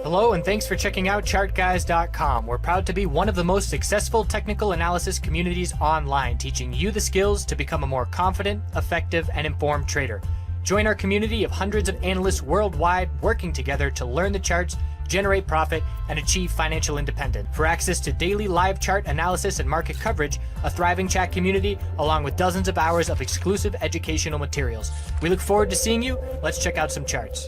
Hello and thanks for checking out TheChartGuys.com. We're proud to be one of the most successful technical analysis communities online, teaching you the skills to become a more confident, effective, and informed trader. Join our community of hundreds of analysts worldwide working together to learn the charts, generate profit, and achieve financial independence. For access to daily live chart analysis and market coverage, a thriving chat community, along with dozens of hours of exclusive educational materials. We look forward to seeing you. Let's check out some charts.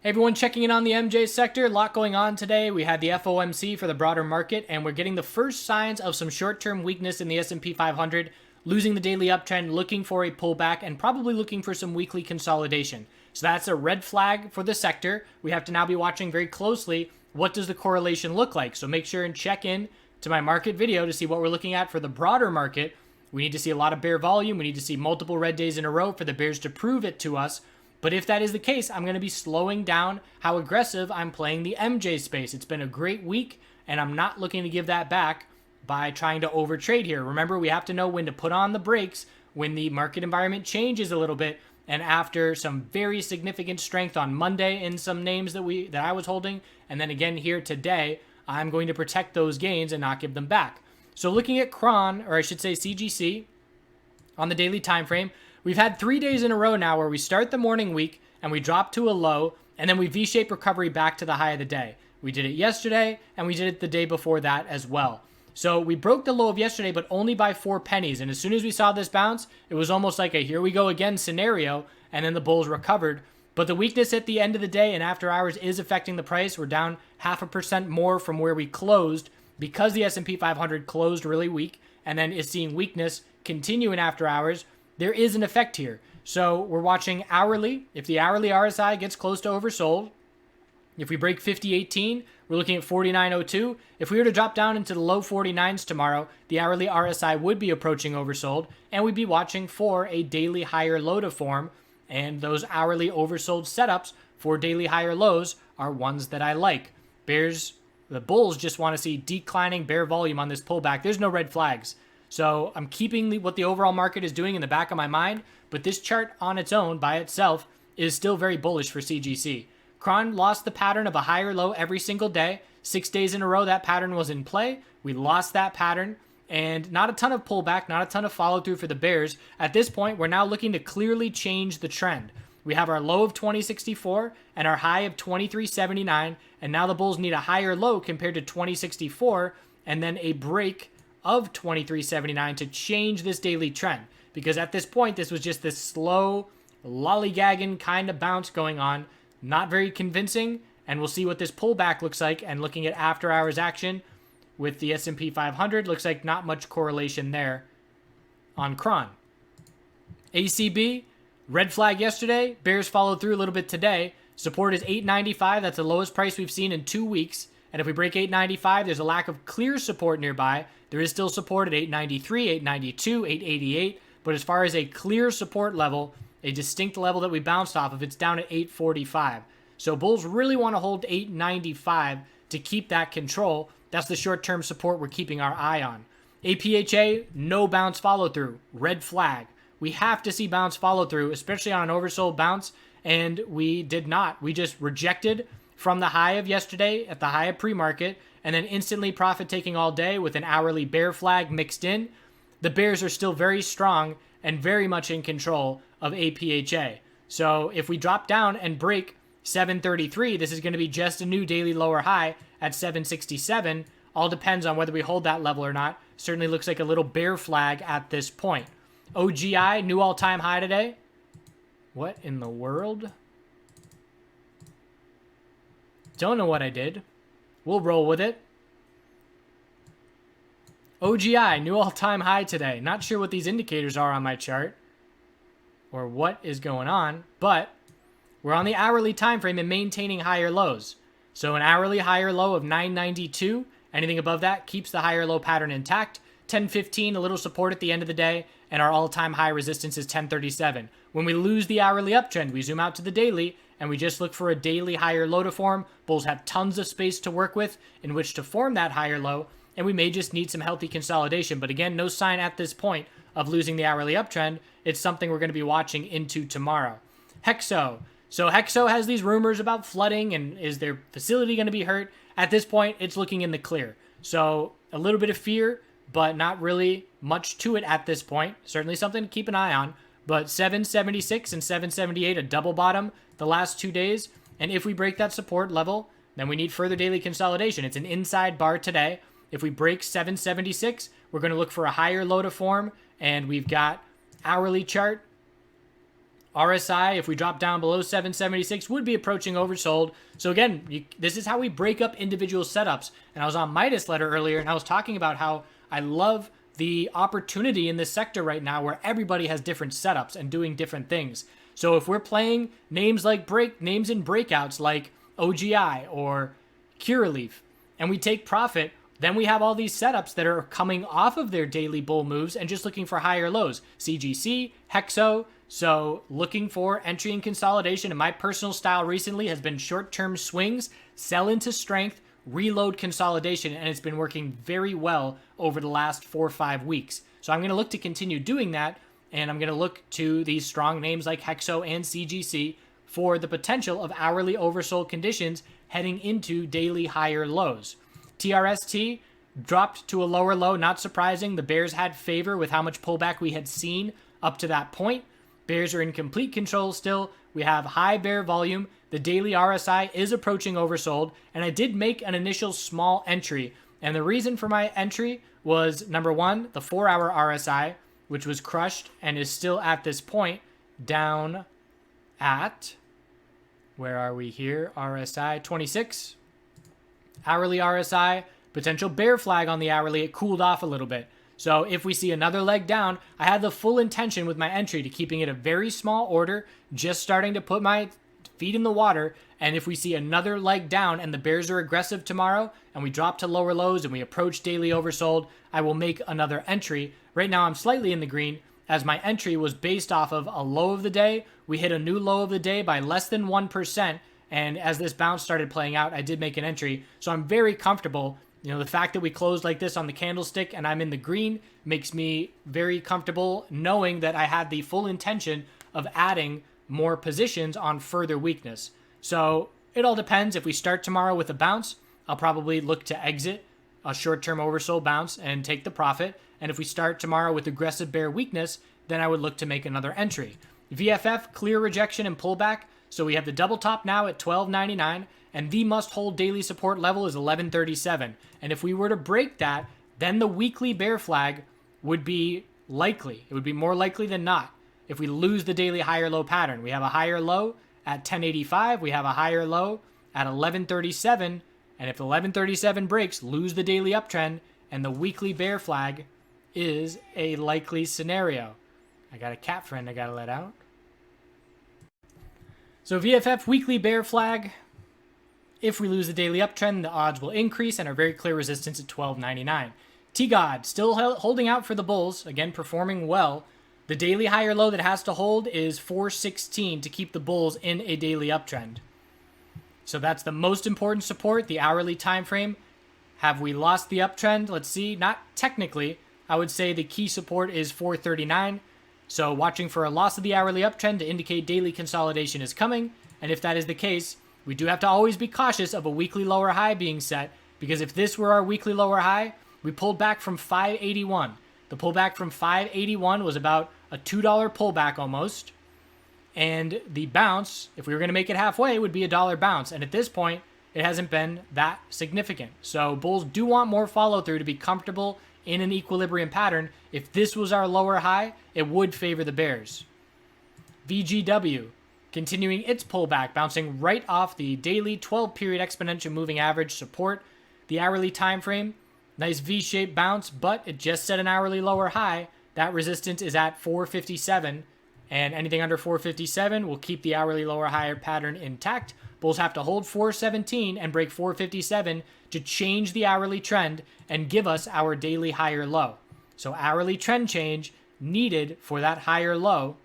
Hey everyone, checking in on the MJ sector. A lot going on today. We had the FOMC for the broader market, and we're getting the first signs of some short-term weakness in the S&P 500, losing the daily uptrend, looking for a pullback, and probably looking for some weekly consolidation. So that's a red flag for the sector. We have to now be watching very closely what does the correlation look like. So make sure and check in to my market video to see what we're looking at for the broader market. We need to see a lot of bear volume. We need to see multiple red days in a row for the bears to prove it to us. But if that is the case, I'm going to be slowing down how aggressive I'm playing the MJ space. It's been a great week, and I'm not looking to give that back by trying to overtrade here. Remember, we have to know when to put on the brakes when the market environment changes a little bit, and after some very significant strength on Monday in some names that I was holding, and then again here today, I'm going to protect those gains and not give them back. So looking at CRON, or I should say CGC, on the daily time frame, we've had 3 days in a row now where we start the morning week and we drop to a low, and then we V-shape recovery back to the high of the day. We did it yesterday, and we did it the day before that as well. So we broke the low of yesterday, but only by 4 pennies. And as soon as we saw this bounce, it was almost like a here we go again scenario, and then the bulls recovered. But the weakness at the end of the day and after hours is affecting the price. We're down 0.5% more from where we closed because the S&P 500 closed really weak and then is seeing weakness continue in after hours. There is an effect here. So we're watching hourly. If the hourly RSI gets close to oversold, if we break 50.18, we're looking at 49.02. If we were to drop down into the low 49s tomorrow, the hourly RSI would be approaching oversold, and we'd be watching for a daily higher low to form. And those hourly oversold setups for daily higher lows are ones that I like. The bulls just want to see declining bear volume on this pullback. There's no red flags. So I'm keeping what the overall market is doing in the back of my mind, but this chart on its own, by itself, is still very bullish for CGC. CRON lost the pattern of a higher low every single day. 6 days in a row, that pattern was in play. We lost that pattern, and not a ton of pullback, not a ton of follow through for the bears. At this point, we're now looking to clearly change the trend. We have our low of 2064 and our high of 2379, and now the bulls need a higher low compared to 2064 and then a break of 2379 to change this daily trend. Because at this point, this was just this slow, lollygagging kind of bounce going on. Not very convincing, and we'll see what this pullback looks like. And looking at after hours action with the S&P 500, looks like not much correlation there on CRON. ACB, red flag yesterday. Bears followed through a little bit today. Support is 895. That's the lowest price we've seen in 2 weeks. And if we break 895, there's a lack of clear support nearby. There is still support at 893, 892, 888. But as far as a clear support level, a distinct level that we bounced off of, it's down at 845. So bulls really want to hold 895 to keep that control. That's the short-term support we're keeping our eye on. APHA, no bounce follow-through. Red flag. We have to see bounce follow-through, especially on an oversold bounce, and we did not. We just rejected from the high of yesterday at the high of pre-market, and then instantly profit-taking all day with an hourly bear flag mixed in. The bears are still very strong and very much in control of APHA. So if we drop down and break 733, this is going to be just a new daily lower high at 767. All depends on whether we hold that level or not. Certainly looks like a little bear flag at this point. OGI, new all-time high today. What in the world? Don't know what I did. We'll roll with it. OGI, new all-time high today. Not sure what these indicators are on my chart or what is going on, but we're on the hourly time frame and maintaining higher lows. So an hourly higher low of 992, anything above that keeps the higher low pattern intact. 1015, a little support at the end of the day, and our all-time high resistance is 1037. When we lose the hourly uptrend, we zoom out to the daily, and we just look for a daily higher low to form. Bulls have tons of space to work with in which to form that higher low, and we may just need some healthy consolidation. But again, no sign at this point of losing the hourly uptrend. It's something we're going to be watching into tomorrow. Hexo, So Hexo has these rumors about flooding and is their facility going to be hurt? At this point, it's looking in the clear. So a little bit of fear, but not really much to it at this point. Certainly something to keep an eye on. But 776 and 778, a double bottom the last 2 days. And if we break that support level, then we need further daily consolidation. It's an inside bar today. If we break 776, we're going to look for a higher low to form. And we've got hourly chart. RSI, if we drop down below 776, would be approaching oversold. So again, this is how we break up individual setups. And I was on Midas Letter earlier, and I was talking about how I love the opportunity in this sector right now where everybody has different setups and doing different things. So if we're playing names in breakouts like OGI or Curaleaf, and we take profit, then we have all these setups that are coming off of their daily bull moves and just looking for higher lows. CGC, Hexo. So looking for entry and consolidation. And my personal style recently has been short-term swings, sell into strength, reload consolidation. And it's been working very well over the last 4 or 5 weeks. So I'm going to look to continue doing that. And I'm going to look to these strong names like Hexo and CGC for the potential of hourly oversold conditions heading into daily higher lows. TRST dropped to a lower low. Not surprising. The bears had favor with how much pullback we had seen up to that point. Bears are in complete control still. We have high bear volume. The daily RSI is approaching oversold. And I did make an initial small entry. And the reason for my entry was, number one, the 4-hour RSI, which was crushed and is still at this point down at, where are we here? RSI 26. Hourly RSI, potential bear flag on the hourly. It cooled off a little bit. So if we see another leg down, I had the full intention with my entry to keeping it a very small order, just starting to put my feet in the water. And if we see another leg down and the bears are aggressive tomorrow and we drop to lower lows and we approach daily oversold, I will make another entry. Right now I'm slightly in the green as my entry was based off of a low of the day. We hit a new low of the day by less than 1%. And as this bounce started playing out, I did make an entry. So I'm very comfortable. You know, the fact that we closed like this on the candlestick and I'm in the green makes me very comfortable knowing that I had the full intention of adding more positions on further weakness. So it all depends. If we start tomorrow with a bounce, I'll probably look to exit a short-term oversold bounce and take the profit. And if we start tomorrow with aggressive bear weakness, then I would look to make another entry. VFF, clear rejection and pullback. So we have the double top now at $12.99. And the must-hold daily support level is $11.37. And if we were to break that, then the weekly bear flag would be likely. It would be more likely than not if we lose the daily higher-low pattern. We have a higher low at $10.85. We have a higher low at $11.37. And if $11.37 breaks, lose the daily uptrend, and the weekly bear flag is a likely scenario. I got a cat friend I got to let out. So VFF weekly bear flag. If we lose the daily uptrend, the odds will increase and our very clear resistance at $12.99. T-God still holding out for the bulls, again performing well. The daily higher low that has to hold is 416 to keep the bulls in a daily uptrend. So that's the most important support, the hourly time frame. Have we lost the uptrend? Let's see. Not technically. I would say the key support is 439. So watching for a loss of the hourly uptrend to indicate daily consolidation is coming. And if that is the case, we do have to always be cautious of a weekly lower high being set, because if this were our weekly lower high, we pulled back from 581. The pullback from 581 was about a $2 pullback almost. And the bounce, if we were going to make it halfway, would be a $1 bounce. And at this point, it hasn't been that significant. So bulls do want more follow through to be comfortable in an equilibrium pattern. If this was our lower high, it would favor the bears. VGW. Continuing its pullback, bouncing right off the daily 12-period exponential moving average support. The hourly time frame, nice V-shaped bounce, but it just set an hourly lower high. That resistance is at 457, and anything under 457 will keep the hourly lower higher pattern intact. Bulls have to hold 417 and break 457 to change the hourly trend and give us our daily higher low. So hourly trend change needed for that higher low.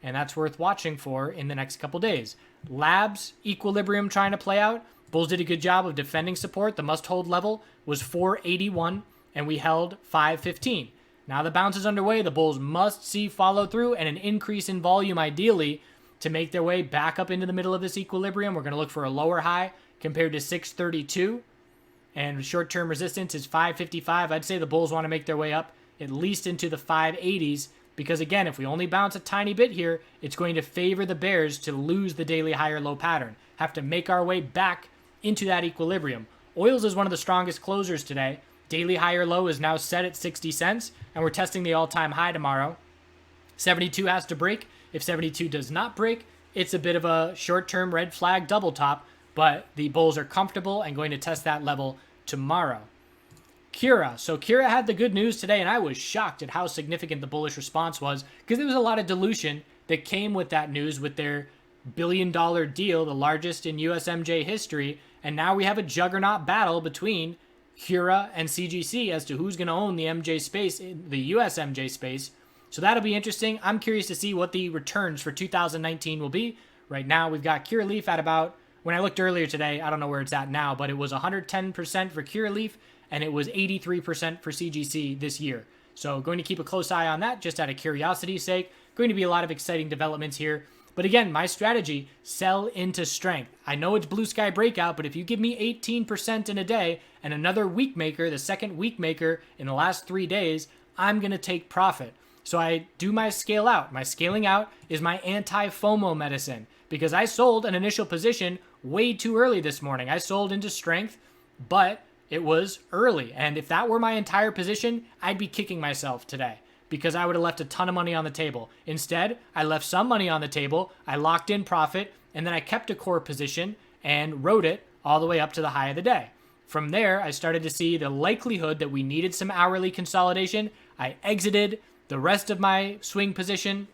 And that's worth watching for in the next couple days. Labs, equilibrium trying to play out. Bulls did a good job of defending support. The must-hold level was 481, and we held 515. Now the bounce is underway. The bulls must see follow-through and an increase in volume ideally to make their way back up into the middle of this equilibrium. We're going to look for a lower high compared to 632. And short-term resistance is 555. I'd say the bulls want to make their way up at least into the 580s because, again, if we only bounce a tiny bit here, it's going to favor the bears to lose the daily higher low pattern. Have to make our way back into that equilibrium. Oils is one of the strongest closers today. Daily higher low is now set at 60 cents, and we're testing the all-time high tomorrow. 72 has to break. If 72 does not break, it's a bit of a short-term red flag double top, but the bulls are comfortable and going to test that level tomorrow. Kira. So Kira had the good news today, and I was shocked at how significant the bullish response was because there was a lot of dilution that came with that news with their billion-dollar deal, the largest in USMJ history, and now we have a juggernaut battle between Kira and CGC as to who's going to own the MJ space, the USMJ space. So that'll be interesting. I'm curious to see what the returns for 2019 will be. Right now, we've got Curaleaf at about, when I looked earlier today, I don't know where it's at now, but it was 110% for Curaleaf, and it was 83% for CGC this year. So going to keep a close eye on that, just out of curiosity's sake. Going to be a lot of exciting developments here. But again, my strategy, sell into strength. I know it's blue sky breakout, but if you give me 18% in a day and another week maker, the second week maker in the last 3 days, I'm going to take profit. So I do my scale out. My scaling out is my anti-FOMO medicine because I sold an initial position way too early this morning. I sold into strength, but it was early. And if that were my entire position, I'd be kicking myself today because I would have left a ton of money on the table. Instead, I left some money on the table, I locked in profit, and then I kept a core position and rode it all the way up to the high of the day. From there, I started to see the likelihood that we needed some hourly consolidation. I exited the rest of my swing position.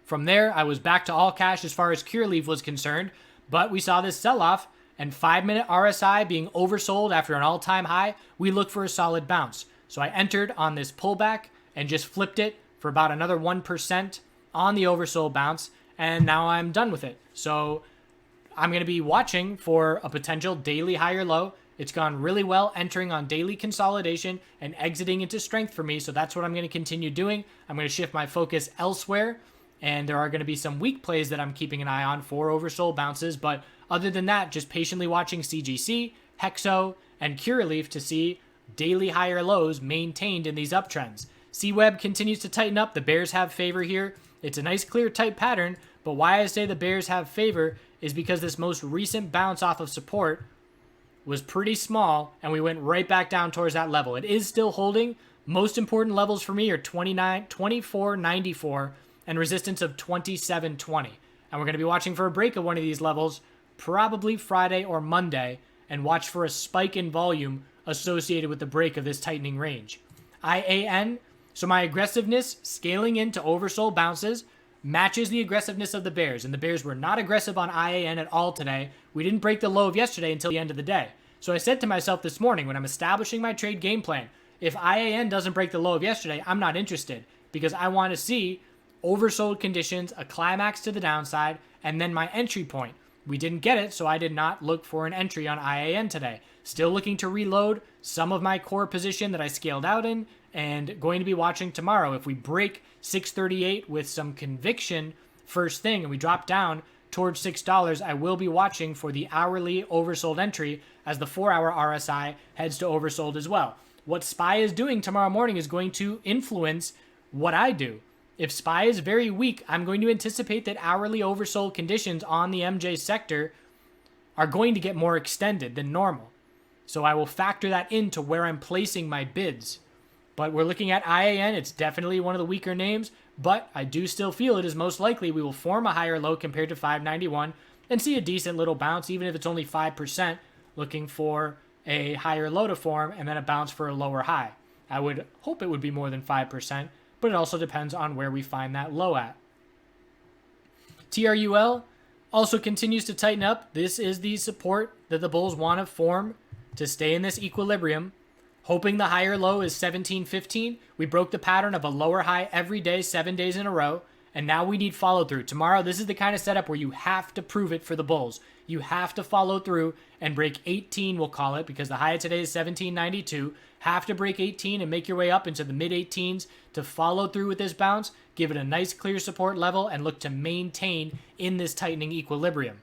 From there, I was back to all cash as far as Curaleaf was concerned, but we saw this sell-off and 5-minute RSI being oversold after an all-time high. We look for a solid bounce. So I entered on this pullback and just flipped it for about another 1% on the oversold bounce, and now I'm done with it. So I'm going to be watching for a potential daily higher low. It's gone really well entering on daily consolidation and exiting into strength for me, so that's what I'm going to continue doing. I'm going to shift my focus elsewhere, and there are going to be some weak plays that I'm keeping an eye on for oversold bounces, but other than that, just patiently watching CGC, Hexo, and Curaleaf to see daily higher lows maintained in these uptrends. C-Web continues to tighten up. The bears have favor here. It's a nice, clear, tight pattern, but why I say the bears have favor is because this most recent bounce off of support was pretty small, and we went right back down towards that level. It is still holding. Most important levels for me are 24.94 and resistance of 27.20. And we're going to be watching for a break of one of these levels probably Friday or Monday and watch for a spike in volume associated with the break of this tightening range. IAN, so my aggressiveness scaling into oversold bounces matches the aggressiveness of the bears, and the bears were not aggressive on IAN at all today. We didn't break the low of yesterday until the end of the day. So I said to myself this morning when I'm establishing my trade game plan, if IAN doesn't break the low of yesterday, I'm not interested because I want to see oversold conditions, a climax to the downside, and then my entry point. We didn't get it, so I did not look for an entry on IAN today. Still looking to reload some of my core position that I scaled out in, and going to be watching tomorrow. If we break 638 with some conviction first thing and we drop down towards $6, I will be watching for the hourly oversold entry as the 4-hour RSI heads to oversold as well. What SPY is doing tomorrow morning is going to influence what I do. If SPY is very weak, I'm going to anticipate that hourly oversold conditions on the MJ sector are going to get more extended than normal. So I will factor that into where I'm placing my bids. But we're looking at IAN. It's definitely one of the weaker names, but I do still feel it is most likely we will form a higher low compared to 591 and see a decent little bounce, even if it's only 5%, looking for a higher low to form and then a bounce for a lower high. I would hope it would be more than 5%, but it also depends on where we find that low at. TRUL also continues to tighten up. This is the support that the bulls want to form to stay in this equilibrium. Hoping the higher low is 17.15. We broke the pattern of a lower high every day, 7 days in a row, and now we need follow through. Tomorrow, this is the kind of setup where you have to prove it for the bulls. You have to follow through and break 18, we'll call it, because the high of today is 1792. Have to break 18 and make your way up into the mid-18s to follow through with this bounce, give it a nice clear support level, and look to maintain in this tightening equilibrium.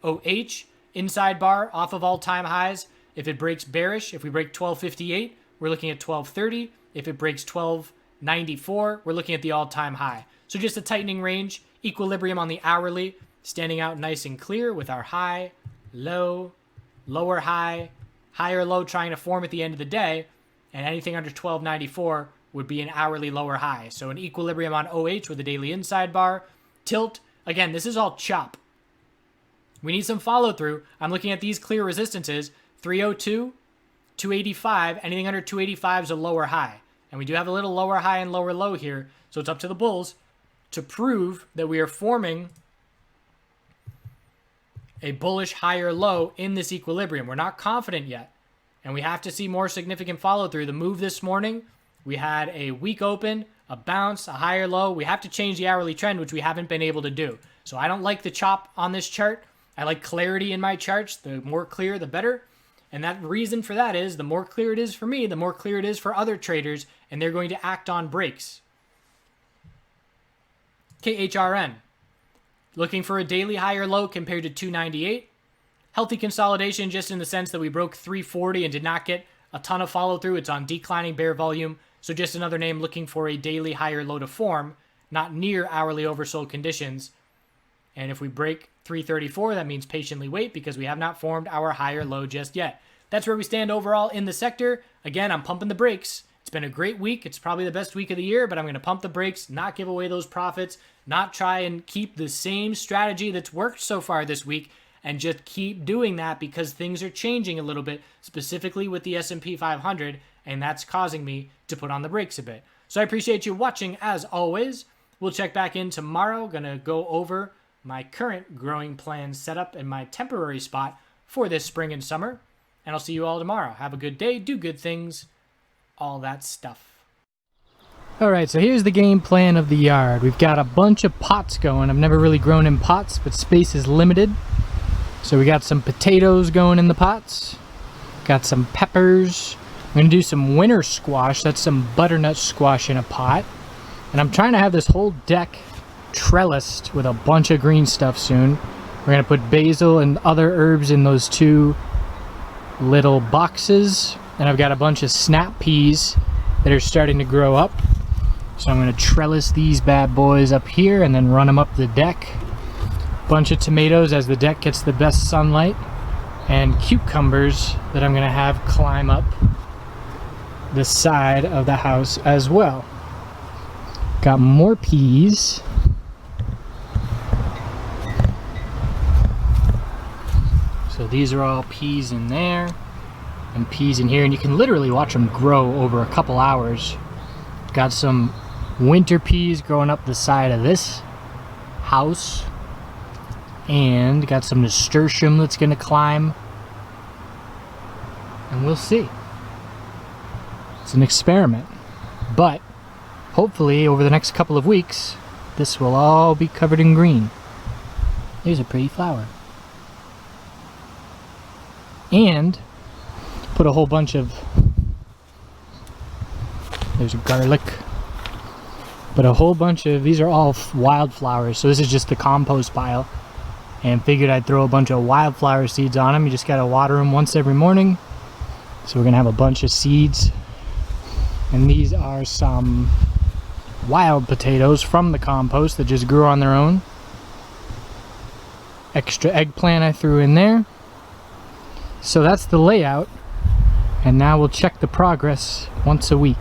OH, inside bar off of all-time highs. If it breaks bearish, if we break 1258, we're looking at 1230. If it breaks 1294, we're looking at the all-time high. So just a tightening range, equilibrium on the hourly, standing out nice and clear with our high, low, lower high, higher low trying to form at the end of the day, and anything under 1294 would be an hourly lower high. So an equilibrium on OH with a daily inside bar. Tilt, again, this is all chop. We need some follow through. I'm looking at these clear resistances, 302, 285, anything under 285 is a lower high. And we do have a little lower high and lower low here, so it's up to the bulls to prove that we are forming a bullish higher low in this equilibrium. We're not confident yet, and we have to see more significant follow through. The move this morning, we had a weak open, a bounce, a higher low. We have to change the hourly trend, which we haven't been able to do. So I don't like the chop on this chart. I like clarity in my charts. The more clear, the better. And that reason for that is the more clear it is for me, the more clear it is for other traders, and they're going to act on breaks. KHRN, looking for a daily higher low compared to 298. Healthy consolidation just in the sense that we broke 340 and did not get a ton of follow through. It's on declining bear volume. So just another name looking for a daily higher low to form, not near hourly oversold conditions. And if we break 334, that means patiently wait because we have not formed our higher low just yet. That's where we stand overall in the sector. Again, I'm pumping the brakes. It's been a great week. It's probably the best week of the year, but I'm going to pump the brakes, not give away those profits, not try and keep the same strategy that's worked so far this week, and just keep doing that because things are changing a little bit, specifically with the S&P 500, and that's causing me to put on the brakes a bit. So I appreciate you watching as always. We'll check back in tomorrow. Going to go over my current growing plan setup and my temporary spot for this spring and summer. And I'll see you all tomorrow. Have a good day, do good things, all that stuff. Alright, so here's the game plan of the yard. We've got a bunch of pots going. I've never really grown in pots, but space is limited. So we got some potatoes going in the pots. Got some peppers. I'm going to do some winter squash. That's some butternut squash in a pot. And I'm trying to have this whole deck trellised with a bunch of green stuff soon. We're going to put basil and other herbs in those two little boxes. And I've got a bunch of snap peas that are starting to grow up. So I'm going to trellis these bad boys up here and then run them up the deck. Bunch of tomatoes as the deck gets the best sunlight. And cucumbers that I'm going to have climb up the side of the house as well. Got more peas. So these are all peas in there and peas in here, and you can literally watch them grow over a couple hours. Got some winter peas growing up the side of this house, and got some nasturtium that's going to climb, and we'll see. It's an experiment, but hopefully over the next couple of weeks this will all be covered in green. There's a pretty flower. And put a whole bunch of, there's garlic, but a whole bunch of, these are all wildflowers, so this is just the compost pile, and figured I'd throw a bunch of wildflower seeds on them. You just gotta water them once every morning. So we're gonna have a bunch of seeds, and these are some wild potatoes from the compost that just grew on their own. Extra eggplant I threw in there. So that's the layout, and now we'll check the progress once a week.